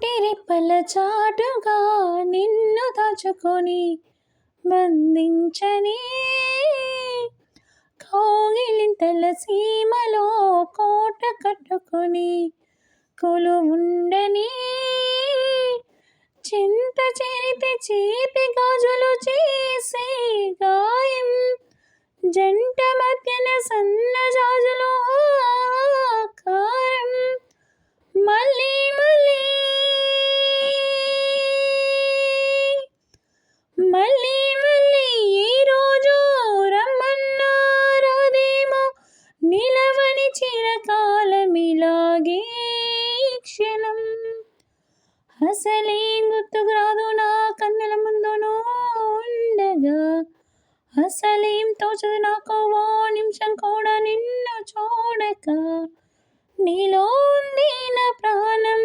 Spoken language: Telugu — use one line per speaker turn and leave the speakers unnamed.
కంటి రెప్పల చాటుగా నిన్ను దాచుకొని బంధించని కౌగిలింతల సీమలో కోట కట్టుకొని కొలువుండని చింత చేరితే చేతి గాజులు చేసే గాయం జంట మధ్యన సన్న జాజులు ఆకారం మళ్ళీ మళ్ళీ మళ్ళీ మళ్ళీ ఈరోజు రమ్మన్నారాదేమో నిలవని చిరకాలమిలాగే క్షణం అసలేం గుర్తుకు రాదు నా కన్నుల ముందును ఉండగా అసలేం తోచదు నాకు ఓ నిమిషం కూడా నిన్ను చూడక నీలో ఉంది నా ప్రాణం